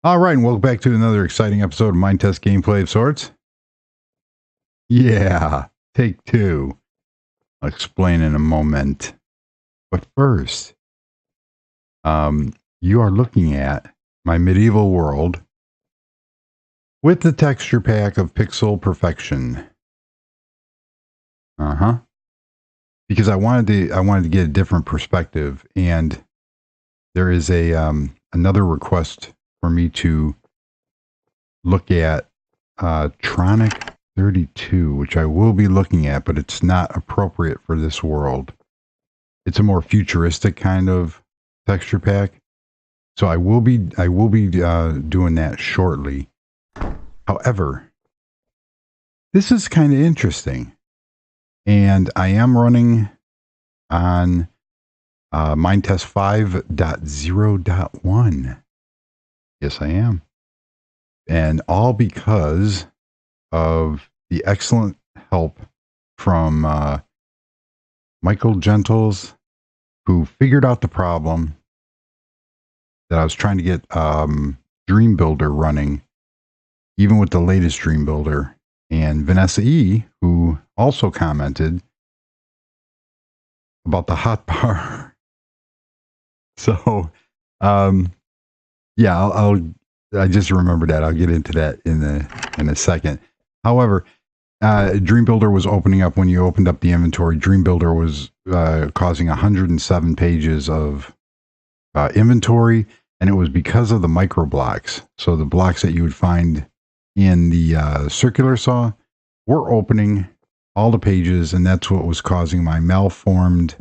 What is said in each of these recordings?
All right, and welcome back to another exciting episode of Minetest gameplay of sorts. Yeah, take two. I'll explain in a moment. But first, you are looking at my medieval world with the texture pack of Pixel Perfection. Because I wanted to get a different perspective, and there is a another request for me to look at Tronic 32, which I will be looking at, but it's not appropriate for this world. It's a more futuristic kind of texture pack, so I will be doing that shortly. However, this is kind of interesting, and I am running on Minetest 5.0.1. Yes, I am. And all because of the excellent help from Michael Gentles, who figured out the problem that I was trying to get Dream Builder running, even with the latest Dream Builder, and Vanessa E., who also commented about the hotbar. So, yeah, I just remembered that. I'll get into that in a second. However, Dream Builder was opening up when you opened up the inventory. Dream Builder was causing 107 pages of inventory, and it was because of the micro blocks. So the blocks that you would find in the circular saw were opening all the pages, and that's what was causing my malformed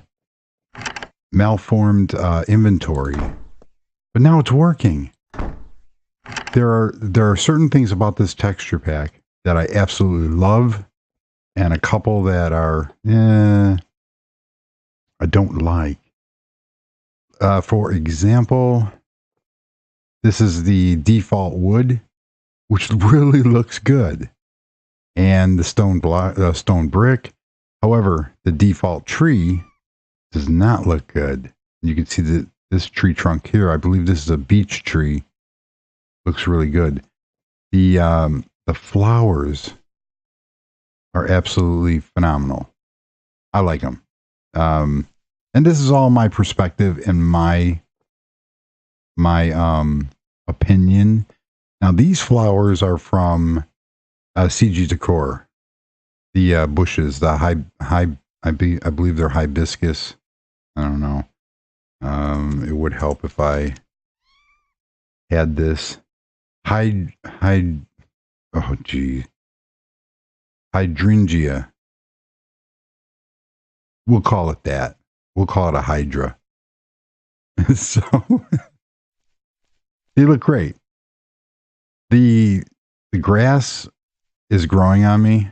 inventory. But now it's working. There are certain things about this texture pack that I absolutely love, and a couple that are I don't like. For example, this is the default wood, which really looks good, and the stone brick. However, the default tree does not look good. You can see that this tree trunk here, I believe this is a beech tree, looks really good. The flowers are absolutely phenomenal. I like them. And this is all my perspective and my opinion. Now, these flowers are from CG Decor. The bushes, the I believe they're hibiscus. I don't know. It would help if I had this hydrangea. We'll call it that. We'll call it a hydra. So they look great. The grass is growing on me.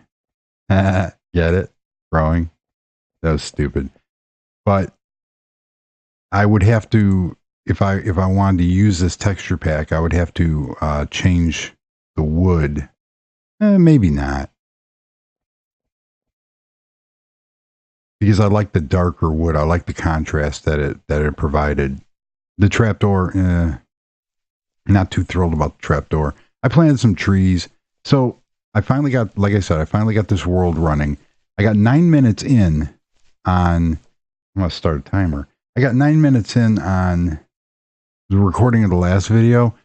Get it? Growing. That was stupid. But I would have to, if I wanted to use this texture pack, I would have to change the wood. Maybe not. Because I like the darker wood. I like the contrast that it provided. The trapdoor, not too thrilled about the trapdoor. I planted some trees. So I finally got, like I said, I finally got this world running. I got 9 minutes in on, I'm going to start a timer. I got 9 minutes in on the recording of the last video,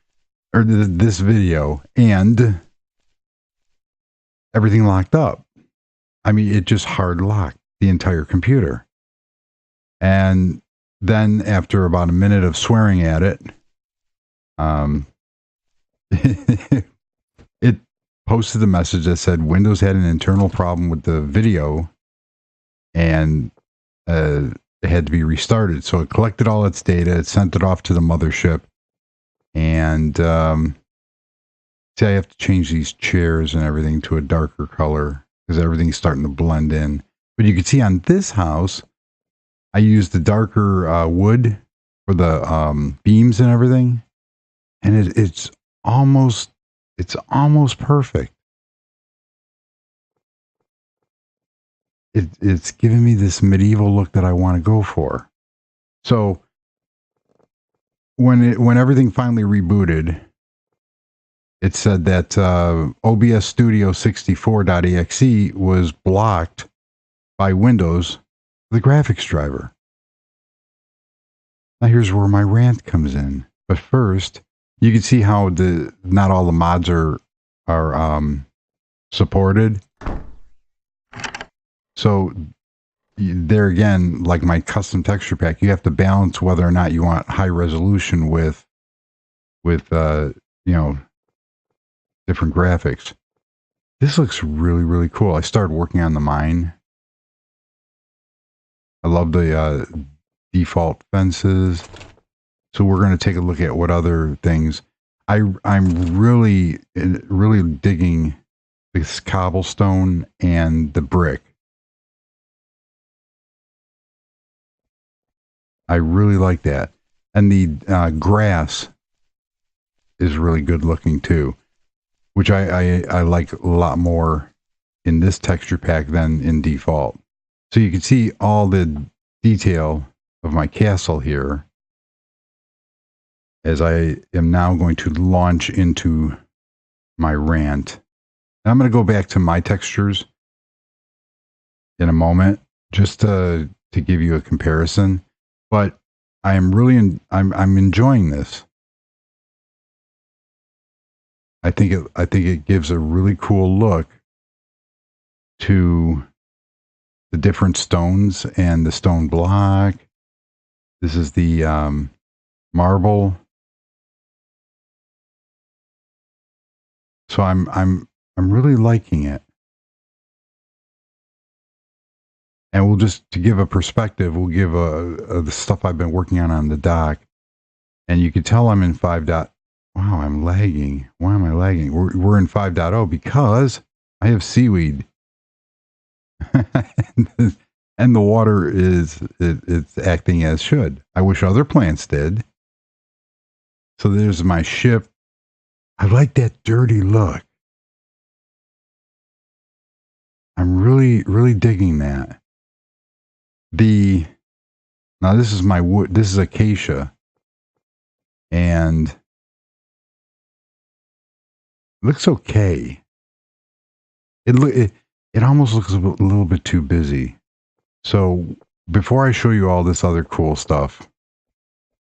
or this video, and everything locked up. I mean, it just hard locked the entire computer. And then after about a minute of swearing at it, it posted a message that said Windows had an internal problem with the video, and it had to be restarted. So it collected all its data, it sent it off to the mothership, and see, I have to change these chairs and everything to a darker color because everything's starting to blend in. But you can see on this house, I used the darker wood for the beams and everything, and it's almost perfect. It's giving me this medieval look that I want to go for. So when everything finally rebooted, it said that OBS Studio 64.exe was blocked by Windows, the graphics driver. Now here's where my rant comes in. But first, you can see how not all the mods are supported. So there again, like my custom texture pack, you have to balance whether or not you want high resolution with different graphics. This looks really, really cool. I started working on the mine. I love the default fences. So we're going to take a look at what other things. I'm really digging this cobblestone and the brick. I really like that. And the grass is really good looking too, which I like a lot more in this texture pack than in default. So you can see all the detail of my castle here as I am now going to launch into my rant. And I'm going to go back to my textures in a moment just to give you a comparison. But I am really I'm enjoying this. I think it gives a really cool look to the different stones and the stone block. This is the marble. So I'm really liking it. And we'll just, to give a perspective, we'll give the stuff I've been working on the dock. And you can tell I'm in 5. Wow, I'm lagging. Why am I lagging? We're in 5.0 because I have seaweed. And the water it's acting as should. I wish other plants did. So there's my ship. I like that dirty look. I'm really digging that. Now this is my wood. This is acacia, and it looks okay. It almost looks a little bit too busy. So before I show you all this other cool stuff,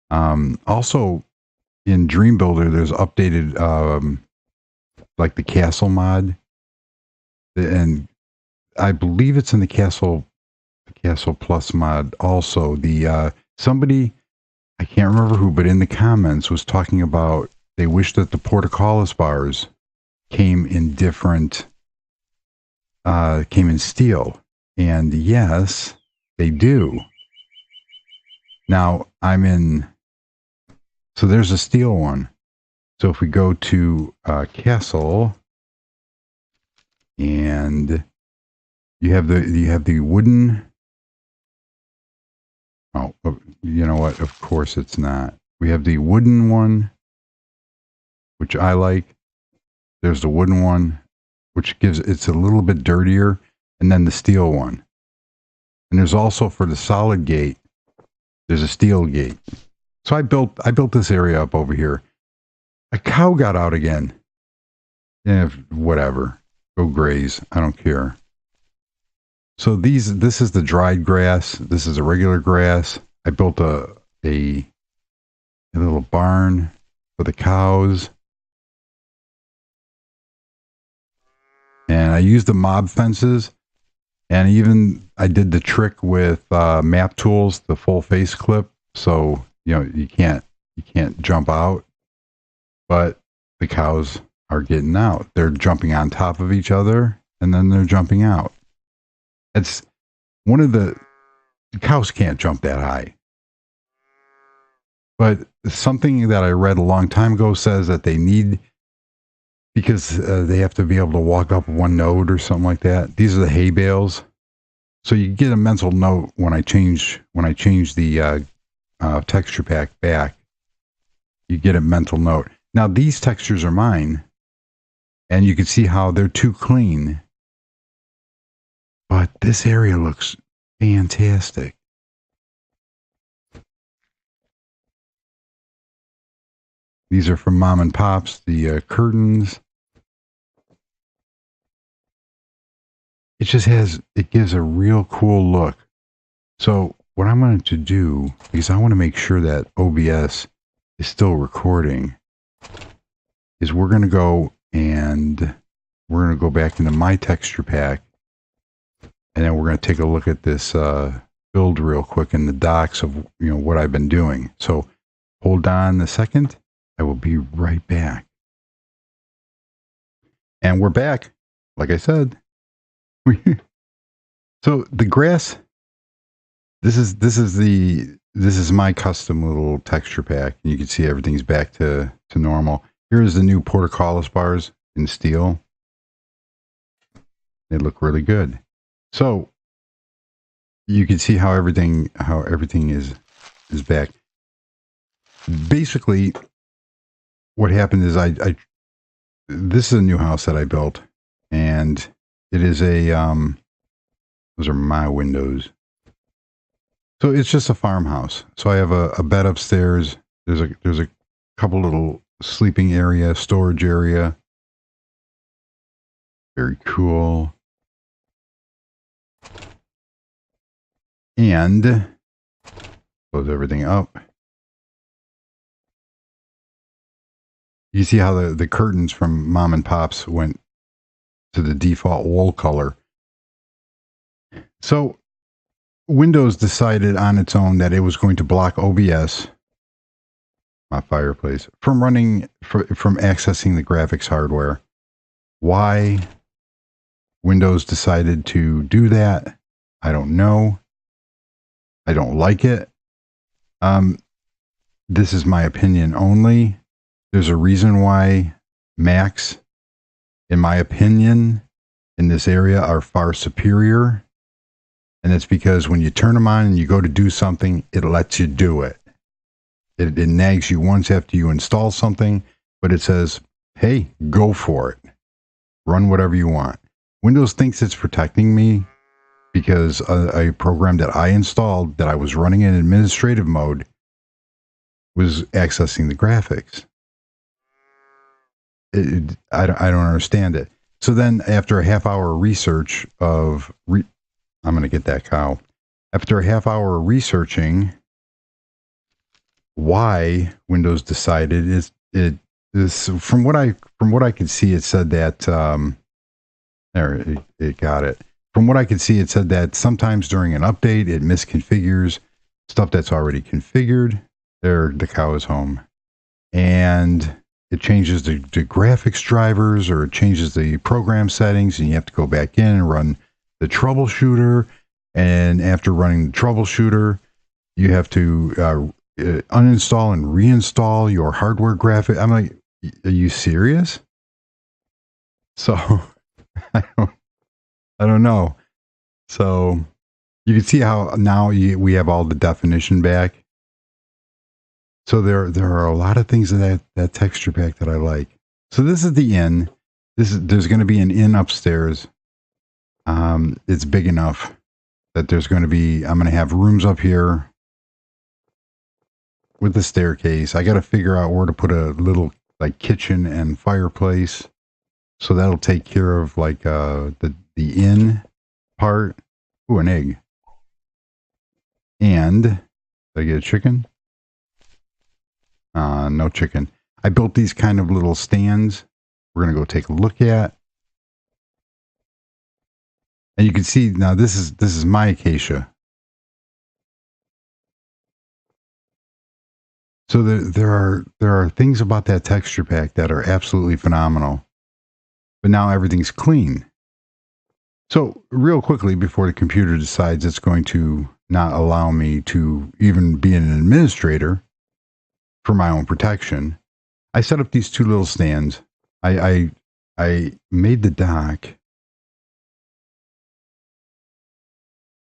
also in Dream Builder, there's updated like the castle mod, and I believe it's in the Castle Plus mod also. Somebody, I can't remember who, but in the comments was talking about they wish that the portcullis bars came in different, came in steel. And yes, they do. Now so there's a steel one. So if we go to castle, and you have the wooden. Oh, you know what? Of course it's not. We have the wooden one, which I like. There's the wooden one, which it's a little bit dirtier, and then the steel one. And there's also, for the solid gate, there's a steel gate. So I built this area up over here. A cow got out again. Yeah, whatever. Go graze. I don't care. So this is the dried grass. This is a regular grass. I built a little barn for the cows. And I used the mob fences. And even I did the trick with map tools, the full face clip. So, you can't jump out. But the cows are getting out. They're jumping on top of each other, and then they're jumping out. It's one of the cows can't jump that high. But something that I read a long time ago says that they need, because they have to be able to walk up one node or something like that. These are the hay bales. So you get a mental note when I change the texture pack back. You get a mental note. Now these textures are mine, and you can see how they're too clean. But this area looks fantastic. These are from Mom and Pop's, the curtains. It just it gives a real cool look. So what I'm going to do, because I want to make sure that OBS is still recording, is we're going to go back into my texture pack, and then we're going to take a look at this build real quick in the docs of what I've been doing. So hold on a second. I will be right back. And we're back. Like I said. So the grass, this is my custom little texture pack. You can see everything's back to normal. Here's the new portcullis bars in steel. They look really good. So you can see how everything is back. Basically, what happened is this is a new house that I built, and it is those are my windows. So it's just a farmhouse. So I have a bed upstairs. There's a couple little sleeping area, storage area. Very cool. And close everything up. You see how the curtains from Mom and Pop's went to the default wool color. So Windows decided on its own that it was going to block OBS, my fireplace, from accessing the graphics hardware. Why Windows decided to do that, I don't know. I don't like it. This is my opinion only. There's a reason why Macs, in my opinion, in this area are far superior. And it's because when you turn them on and you go to do something, it lets you do it. It nags you once after you install something, but it says, hey, go for it. Run whatever you want. Windows thinks it's protecting me because a program that I installed that I was running in administrative mode was accessing the graphics. I don't understand it. So then after a half-hour research of... I'm going to get that cow. After a half-hour researching why Windows decided is from what I could see, it said that it got it. From what I could see, it said that sometimes during an update, it misconfigures stuff that's already configured. There, the cow is home, and it changes the graphics drivers, or it changes the program settings, and you have to go back in and run the troubleshooter. And after running the troubleshooter, you have to uninstall and reinstall your hardware graphic. I'm like, are you serious? So I don't know. So you can see how now we have all the definition back. So there are a lot of things in that texture pack that I like. So this is the inn. There's going to be an inn upstairs. It's big enough that I'm going to have rooms up here with the staircase. I got to figure out where to put a little like kitchen and fireplace. So that'll take care of like, the inn part. Ooh, an egg. And did I get a chicken? No chicken. I built these kind of little stands. We're going to go take a look at. And you can see now this is my acacia. So there are things about that texture pack that are absolutely phenomenal. But now everything's clean. So real quickly before the computer decides it's going to not allow me to even be an administrator for my own protection, I set up these two little stands. I made the dock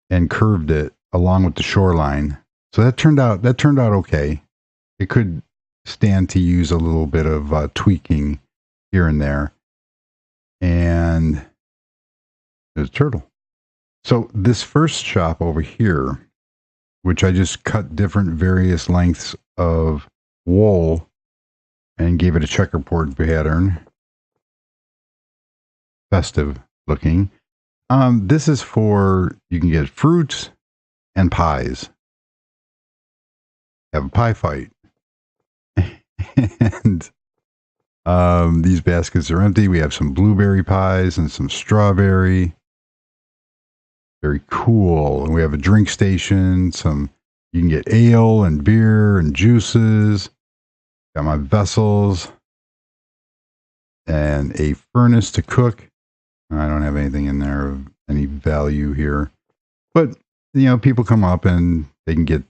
and curved it along with the shoreline. So that turned out okay. It could stand to use a little bit of tweaking here and there. And there's a turtle. So this first shop over here, which I just cut different various lengths of wool and gave it a checkerboard pattern. Festive looking. This is for, you can get fruits and pies. Have a pie fight. And these baskets are empty. We have some blueberry pies and some strawberry. Very cool. And we have a drink station. You can get ale and beer and juices. Got my vessels. And a furnace to cook. I don't have anything in there of any value here. But, you know, people come up and they can get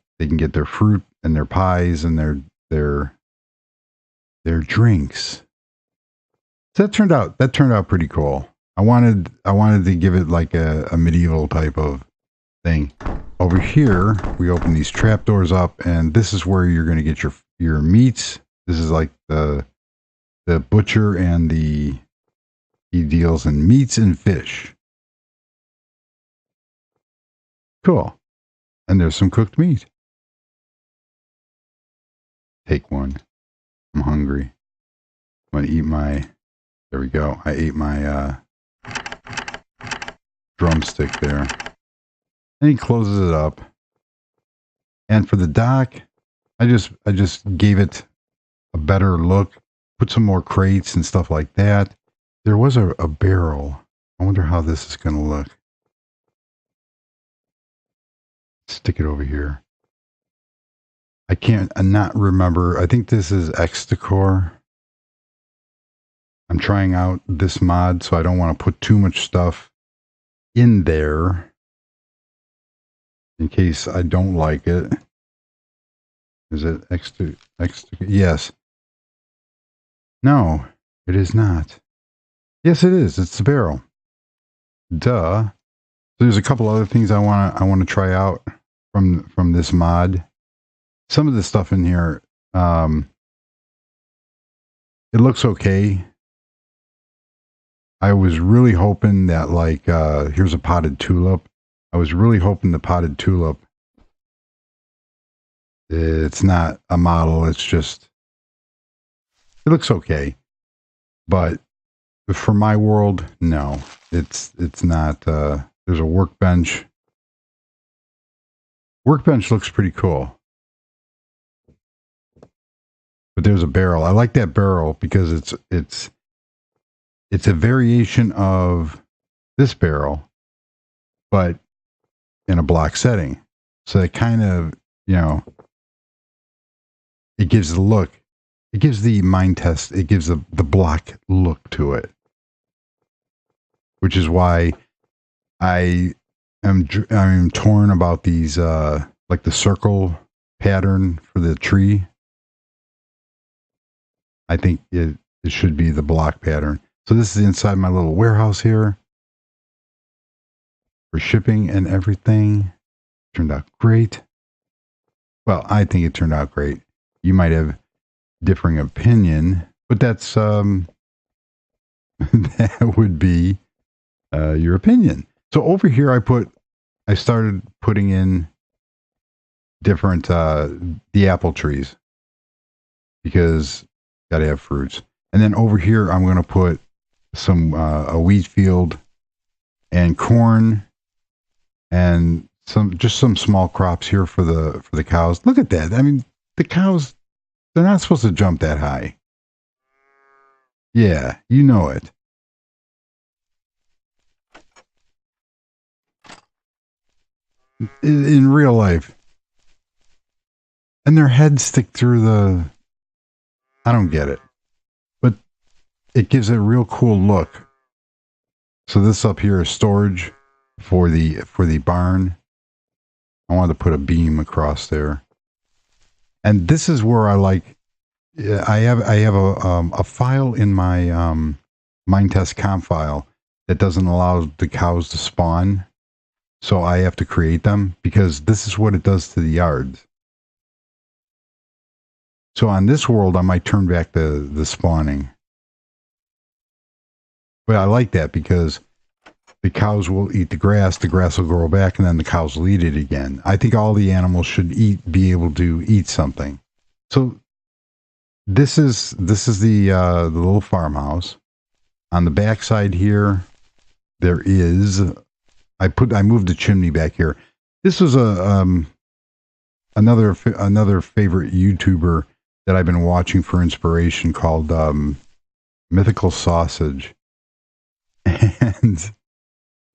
their fruit and their pies and their drinks. So that turned out pretty cool. I wanted to give it like a medieval type of thing. Over here, we open these trapdoors up, and this is where you're going to get your meats. This is like the butcher, and he deals in meats and fish. Cool. And there's some cooked meat. Take one. I'm hungry. I'm going to eat there we go. I ate my drumstick there. And he closes it up. And for the dock, I just gave it a better look. Put some more crates and stuff like that. There was a barrel. I wonder how this is going to look. Stick it over here. I can't not remember. I think this is X Decor. I'm trying out this mod, so I don't want to put too much stuff in there in case I don't like it. Is it X? Yes. No, it is not. Yes, it is. It's the barrel. Duh. So there's a couple other things I want to try out from this mod. Some of the stuff in here, it looks okay. I was really hoping that, like, here's a potted tulip. I was really hoping the potted tulip, it's not a model, it's just, it looks okay. But for my world, no, it's not. There's a workbench. Workbench looks pretty cool. But there's a barrel. I like that barrel because it's a variation of this barrel, but in a block setting. So it kind of, you know, it gives the look. It gives the Minetest, it gives the block look to it. Which is why I'm torn about these, like the circle pattern for the tree. I think it should be the block pattern. So this is inside my little warehouse here for shipping and everything. Turned out great. Well, I think it turned out great. You might have differing opinion, but that's that would be your opinion. So over here, I started putting in different the apple trees because gotta have fruits. And then over here, I'm going to put some a wheat field and corn and some small crops here for the cows. Look at that. I mean, the cows, they're not supposed to jump that high. Yeah, you know it. In real life. And their heads stick through the... I don't get it. But it gives it a real cool look. So this up here is storage for the barn. I wanted to put a beam across there. And this is where I like... I have a file in my Minetest comp file that doesn't allow the cows to spawn. So I have to create them because this is what it does to the yards. So on this world, I might turn back the spawning. But I like that because the cows will eat the grass will grow back, and then the cows will eat it again. I think all the animals should be able to eat something. So this is the little farmhouse. On the back side here, there is I moved the chimney back here. This was another favorite YouTuber that I've been watching for inspiration called Mythical Sausage, and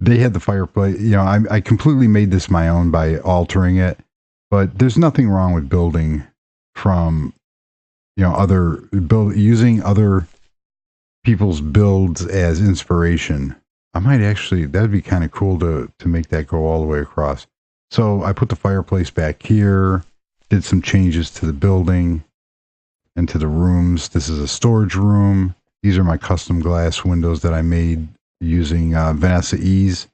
they had the fireplace. You know, I completely made this my own by altering it, but there's nothing wrong with building from, you know, using other people's builds as inspiration. I might actually, that'd be kind of cool to make that go all the way across. So I put the fireplace back here, did some changes to the building and to the rooms. This is a storage room. These are my custom glass windows that I made using Vanessa E's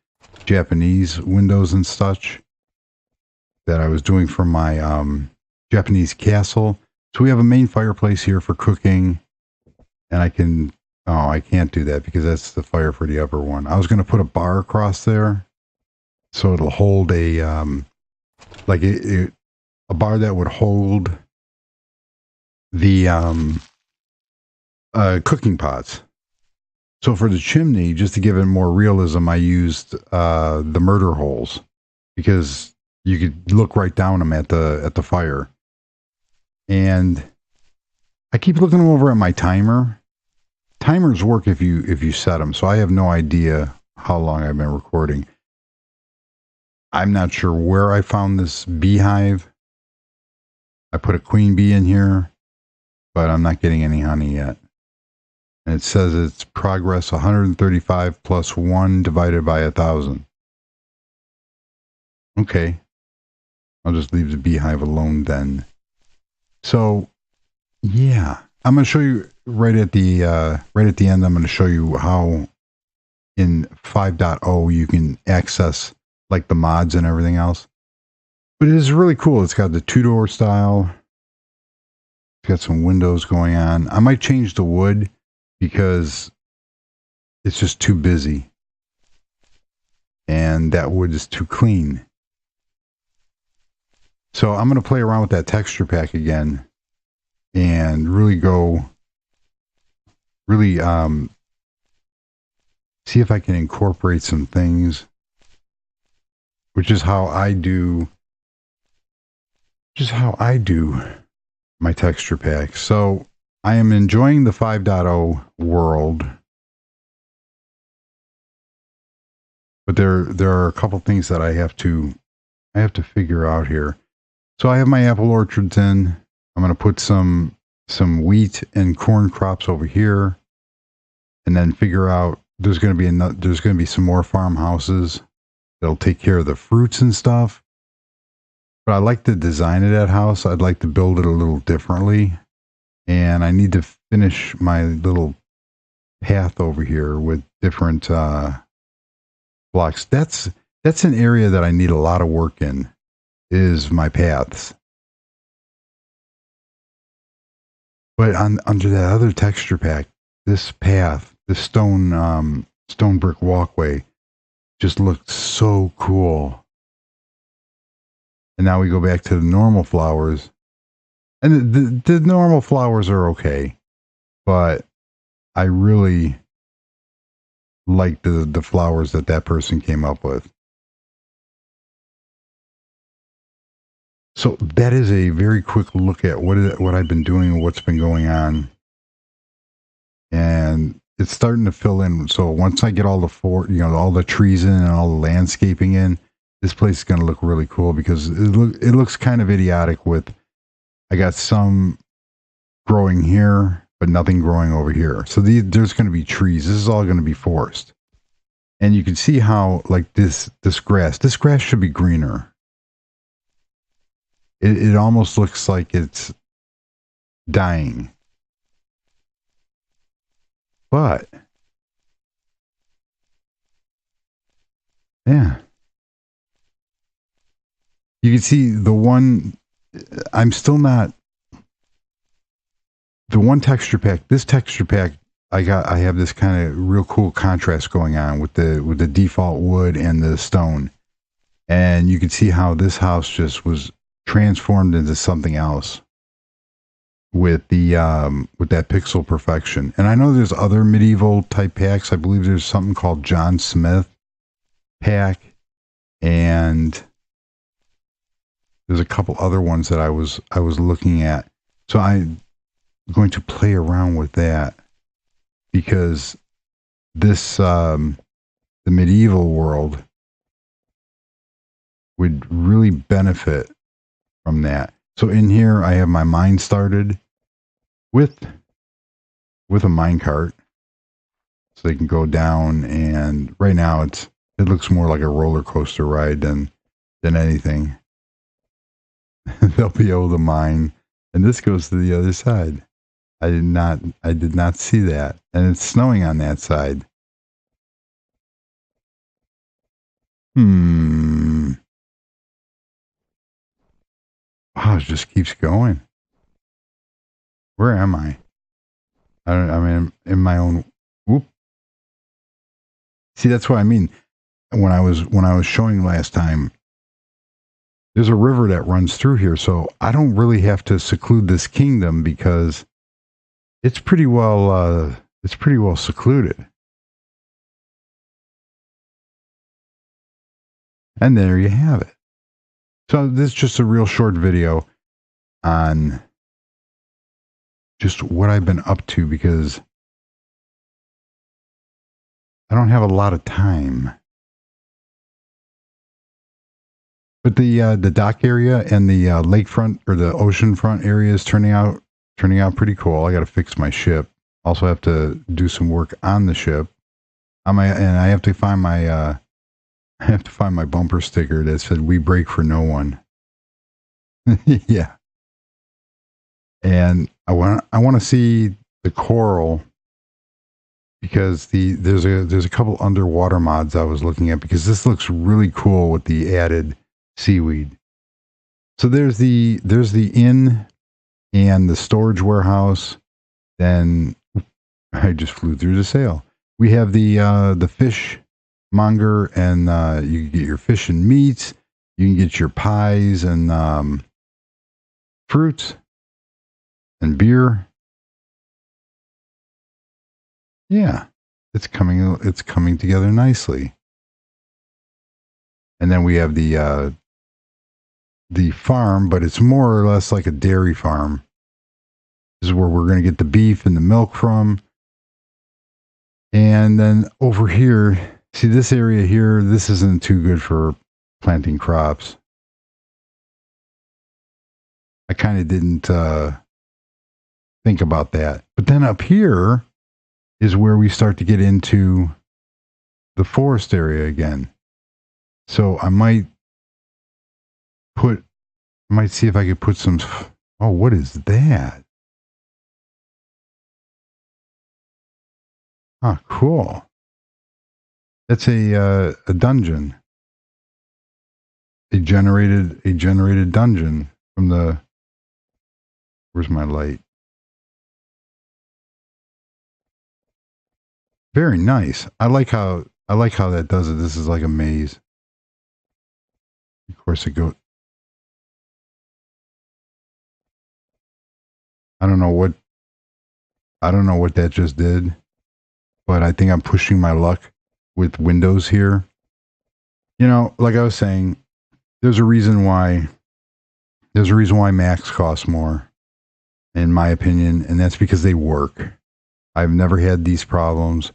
Japanese windows and such that I was doing from my Japanese castle. So we have a main fireplace here for cooking, and I can't do that because that's the fire for the upper one. I was going to put a bar across there so it'll hold a bar that would hold the cooking pots. So for the chimney, just to give it more realism, I used the murder holes because you could look right down them at the fire. And I keep looking over at my timer. Timers work if you set them, so I have no idea how long I've been recording. I'm not sure where I found this beehive. I put a queen bee in here, but I'm not getting any honey yet. And it says it's progress 135 plus 1 divided by 1,000. Okay. I'll just leave the beehive alone then. So, yeah. I'm going to show you right at the end, I'm going to show you how in 5.0 you can access like the mods and everything else. But it is really cool. It's got the 2-door style. It's got some windows going on. I might change the wood because it's just too busy. And that wood is too clean. So I'm going to play around with that texture pack again and really see if I can incorporate some things, which is how I do my texture pack. So I am enjoying the 5.0 world, but there are a couple things that I have to figure out here. So I have my apple orchards in. I'm going to put some wheat and corn crops over here, and then figure out there's going to be some more farmhouses that'll take care of the fruits and stuff. But I like the design of that house. I'd like to build it a little differently, and I need to finish my little path over here with different blocks. That's an area that I need a lot of work in, is my paths. But under that other texture pack, this path, the stone brick walkway, just looked so cool. And now we go back to the normal flowers, and the normal flowers are okay, but I really like the flowers that person came up with. So that is a very quick look at what I've been doing and what's been going on. And it's starting to fill in. So once I get all the trees in and all the landscaping in, this place is going to look really cool because it looks kind of idiotic with, I got some growing here, but nothing growing over here. So there's going to be trees. This is all going to be forest. And you can see how like this grass should be greener. It almost looks like it's dying. But, yeah. You can see the one texture pack, this texture pack, I have this kind of real cool contrast going on with the default wood and the stone. And you can see how this house just was transformed into something else. with that pixel perfection. And I know there's other medieval type packs. I believe there's something called John Smith pack, and there's a couple other ones that I was looking at. So I'm going to play around with that, because this the medieval world would really benefit from that. So in here I have my mine started with a minecart, so they can go down, and right now it looks more like a roller coaster ride than anything. They'll be able to mine, and this goes to the other side. I did not see that, and it's snowing on that side. Wow, it just keeps going. Where am I? I mean, in my own. Whoop. See, that's what I mean. When I was showing last time, there's a river that runs through here, so I don't really have to seclude this kingdom, because it's pretty well secluded. And there you have it. So this is just a real short video on just what I've been up to, because I don't have a lot of time. But the dock area and the lakefront or the oceanfront area is turning out pretty cool. I got to fix my ship. Also have to do some work on the ship. And I have to find my bumper sticker that said "We break for no one." Yeah. And I want to see the coral, because there's a couple underwater mods I was looking at, because this looks really cool with the added seaweed. So there's the inn and the storage warehouse. Then I just flew through the sail. We have the fish monger, and you can get your fish and meats. You can get your pies and fruits and beer. Yeah, it's coming together nicely. And then we have the farm, but it's more or less like a dairy farm. This is where we're going to get the beef and the milk from. And then over here, see this area here, this isn't too good for planting crops. I kind of didn't think about that. But then up here is where we start to get into the forest area again. So I might see if I could put some. Oh, what is that? Ah, cool. That's a dungeon. A generated dungeon from the. Where's my light? Very nice. I like how that does it. This is like a maze. Of course, it goes. I don't know what that just did, but I think I'm pushing my luck with Windows here. You know, like I was saying, there's a reason why Macs cost more, in my opinion, and that's because they work. I've never had these problems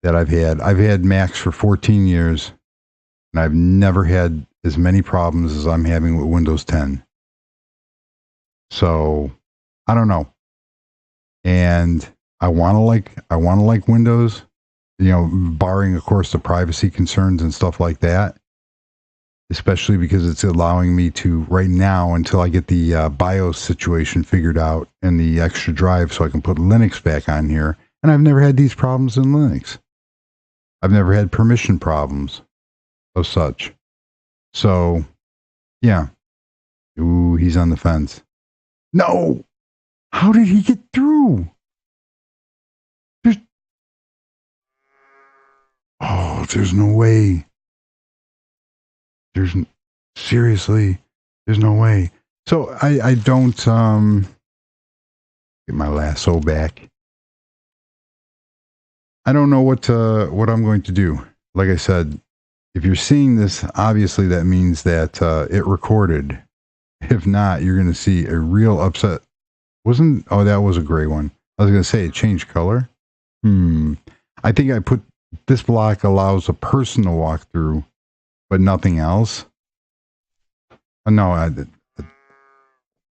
that I've had. I've had Macs for 14 years, and I've never had as many problems as I'm having with Windows 10. So I don't know. And I want to like Windows, you know, barring of course the privacy concerns and stuff like that, especially because it's allowing me to right now, until I get the BIOS situation figured out and the extra drive so I can put Linux back on here. And I've never had these problems in Linux. I've never had permission problems of such. So, yeah. Ooh, he's on the fence. No! How did he get through? There's no way. Seriously, there's no way. So I don't Get my lasso back. I don't know what I'm going to do. Like I said, if you're seeing this, obviously that means that it recorded. If not, you're going to see a real upset. Oh, that was a gray one. I was going to say it changed color. I think I put this block allows a person to walk through, but nothing else. No,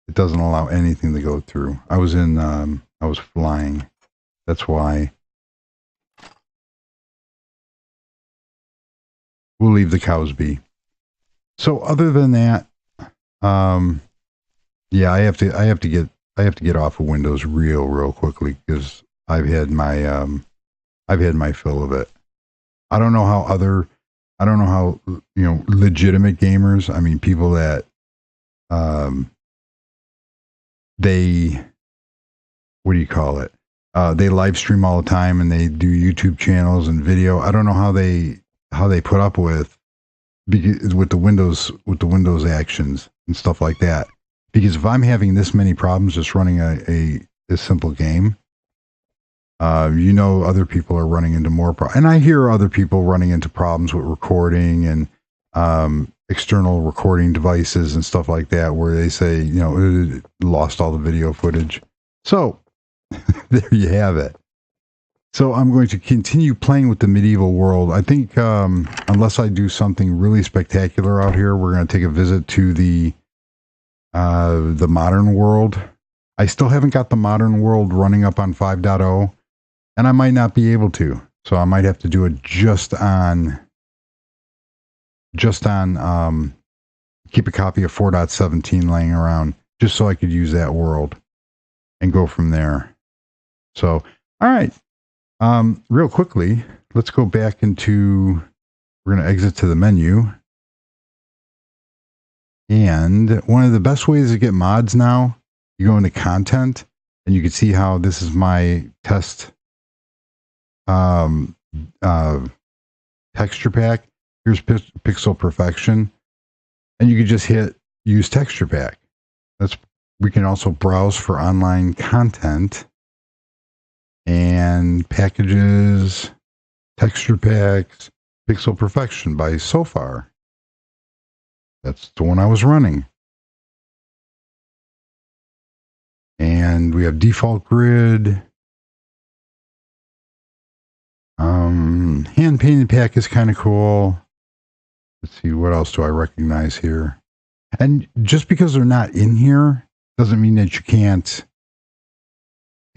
it doesn't allow anything to go through. I was flying. That's why. We'll leave the cows be. So other than that, yeah, I have to get off of Windows real quickly because I've had my fill of it. I don't know how legitimate gamers, I mean people that what do you call it? They live stream all the time and they do YouTube channels and video. I don't know how they put up with the Windows actions and stuff like that. Because if I'm having this many problems just running a simple game, other people are running into more problems. And I hear other people running into problems with recording and external recording devices and stuff like that, where they say, it lost all the video footage. So there you have it. So I'm going to continue playing with the medieval world. I think unless I do something really spectacular out here, we're going to take a visit to the modern world. I still haven't got the modern world running up on 5.0, and I might not be able to. So I might have to do it just on keep a copy of 4.17 laying around, just so I could use that world and go from there. So, all right. Real quickly, let's go back into, we're going to exit to the menu. And one of the best ways to get mods now, you go into content and you can see how this is my test texture pack. Here's Pixel Perfection. And you can just hit use texture pack. We can also browse for online content and packages, texture packs, Pixel Perfection by So Far. That's the one I was running. And we have default grid. Hand painted pack is kind of cool. Let's see, what else do I recognize here? And just because they're not in here doesn't mean that you can't.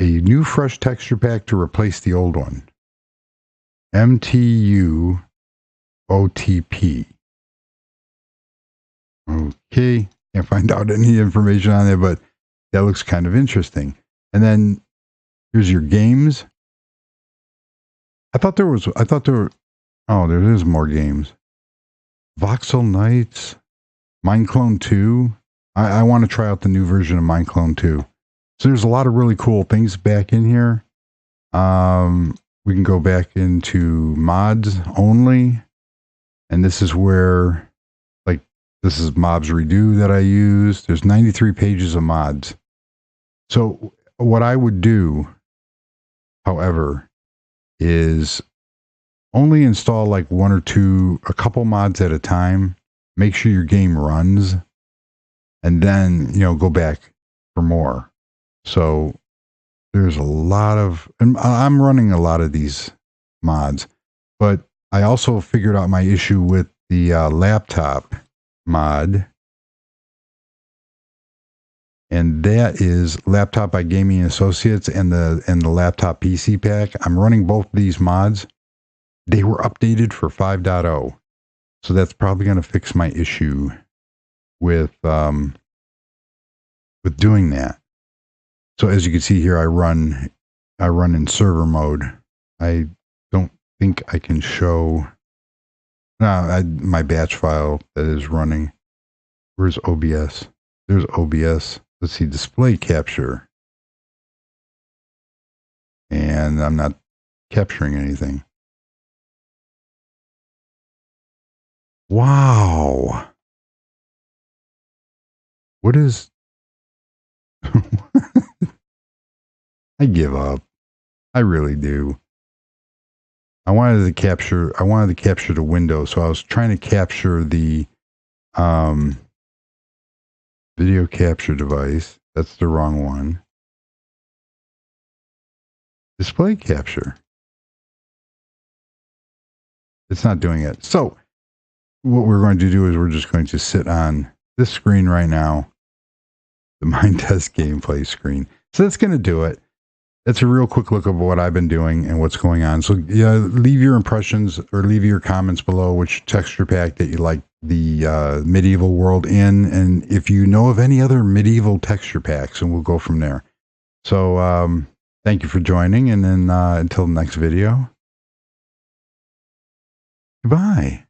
A new fresh texture pack to replace the old one. MTU OTP. Okay, can't find out any information on it, but that looks kind of interesting. And then here's your games. Oh, there is more games. Voxel Knights, Mineclone 2. I want to try out the new version of Mineclone 2. So there's a lot of really cool things back in here. We can go back into mods only. And this is where, this is Mobs Redo that I use. There's 93 pages of mods. So what I would do, however, is only install a couple mods at a time. Make sure your game runs. And then, go back for more. So there's a lot of, and I'm running a lot of these mods, but I also figured out my issue with the laptop mod. And that is Laptop by Gaming Associates and the laptop PC pack. I'm running both these mods. They were updated for 5.0. So that's probably going to fix my issue with doing that. So as you can see here, I run in server mode. I don't think I can show my batch file that is running. Where's OBS? There's OBS. Let's see, display capture. And I'm not capturing anything. Wow. What is I give up. I really do. I wanted to capture the window, so I was trying to capture the video capture device. That's the wrong one. Display capture. It's not doing it. So what we're going to do is we're just going to sit on this screen right now, the Minetest gameplay screen. So that's going to do it. That's a real quick look of what I've been doing and what's going on. So yeah, leave your impressions or leave your comments below which texture pack that you like the medieval world in, and if you know of any other medieval texture packs, and we'll go from there. So thank you for joining, and then until the next video, goodbye.